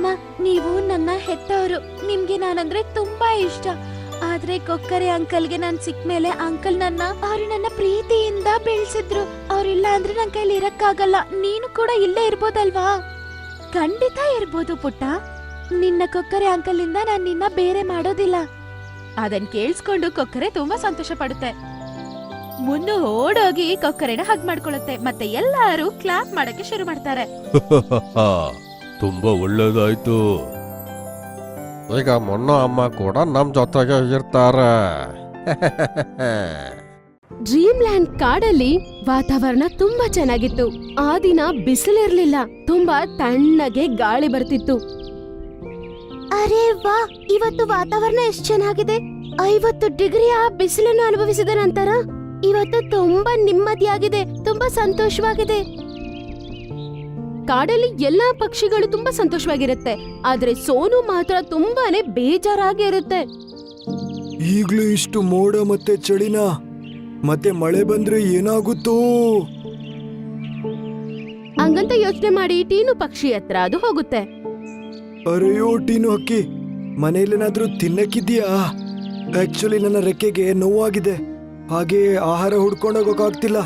ಅಮ್ಮ, ನೀವು ನನ್ನ ಹೆತ್ತವರು. ನಿಮ್ಗೆ ನಾನಂದ್ರೆ ತುಂಬಾ ಇಷ್ಟ. ಆದ್ರೆ ಕೊಕ್ಕರೆ ಅಂಕಲ್ಗೆ ನಾನ್ ಸಿಕ್ ಮೇಲೆ ಅಂಕಲ್ ಅವ್ರು ನನ್ನ ಪ್ರೀತಿಯಿಂದ ಬೆಳೆಸಿದ್ರು. ಅವ್ರಿಲ್ಲ ಅಂದ್ರೆ ನನ್ ಕೈಲಿ ಇರಕ್ಕಾಗಲ್ಲ. ನೀನು ಕೂಡ ಇಲ್ಲೇ ಇರ್ಬೋದಲ್ವಾ? ಖಂಡಿತ ಇರ್ಬೋದು ಪುಟ್ಟ. ನಿನ್ನ ಕೊಕ್ಕರೆ ಅಂಕಲ್ ಇಂದ ನಾನ್ ನಿನ್ನ ಬೇರೆ ಮಾಡೋದಿಲ್ಲ. ಅದನ್ ಕೇಳಿಸ್ಕೊಂಡು ಕೊಕ್ಕರೆ ತುಂಬಾ ಸಂತೋಷ ಪಡುತ್ತೆ. ಮುನ್ನು ಓಡೋಗಿ ಕೊಕ್ಕರೆನ ಹಗ್ ಮಾಡ್ಕೊಳ್ಳುತ್ತೆ. ಮತ್ತೆ ಎಲ್ಲಾರು ಕ್ಲಾಪ್ ಮಾಡಕ್ಕೆ ಶುರು ಮಾಡ್ತಾರೆ. ತುಂಬಾ ಒಳ್ಳೇದಾಯ್ತು. ಈಗ ಮೊನ್ನ ಅಮ್ಮ ಕೂಡ ನಮ್ ಜೊತೆಗೆ ಇರ್ತಾರೆ. ಡ್ರೀಮ್ ಲ್ಯಾಂಡ್ ಕಾಡಲ್ಲಿ ವಾತಾವರಣ ತುಂಬಾ ಚೆನ್ನಾಗಿತ್ತು. ಆ ದಿನ ಬಿಸಿಲಿರ್ಲಿಲ್ಲ, ತುಂಬಾ ತಣ್ಣಗೆ ಗಾಳಿ ಬರ್ತಿತ್ತು. ಅರೆ ವಾ, ಇವತ್ತು ವಾತಾವರಣ ಎಷ್ಟ್ ಚೆನ್ನಾಗಿದೆ. 50 ಡಿಗ್ರಿಯ ಬಿಸಿಲನ್ನು ಅನುಭವಿಸಿದ ನಂತರ ಇವತ್ತು ತುಂಬಾ ನೆಮ್ಮದಿಯಾಗಿದೆ, ತುಂಬಾ ಸಂತೋಷವಾಗಿದೆ. ಕಾಡಲ್ಲಿ ಎಲ್ಲಾ ಪಕ್ಷಿಗಳು ತುಂಬಾ ಸಂತೋಷವಾಗಿರುತ್ತೆ, ಆದ್ರೆ ಸೋನು ಮಾತ್ರ ತುಂಬಾನೇ ಬೇಜಾರಾಗಿ ಇರುತ್ತೆ. ಈಗ್ಲೂ ಇಷ್ಟು ಮೋಡ ಮತ್ತೆ ಚಳಿನ, ಮತ್ತೆ ಮಳೆ ಬಂದ್ರೆ ಏನಾಗುತ್ತೋ? ಹಂಗಂತ ಯೋಚನೆ ಮಾಡಿ ಟೀನು ಪಕ್ಷಿ ಹತ್ರ ಅದು ಹೋಗುತ್ತೆ. ಅರೆಯೋ ಟೀನು ಹಕ್ಕಿ, ಮನೇಲೇನಾದ್ರೂ ತಿನ್ನಕ್ಕಿದ್ಯಾ? ಆಕ್ಚುಲಿ ನನ್ನ ರೆಕ್ಕೆಗೆ ನೋವಾಗಿದೆ, ಹಾಗೆ ಆಹಾರ ಹುಡ್ಕೊಂಡೋಗಕ್ಕಾಗ್ತಿಲ್ಲ.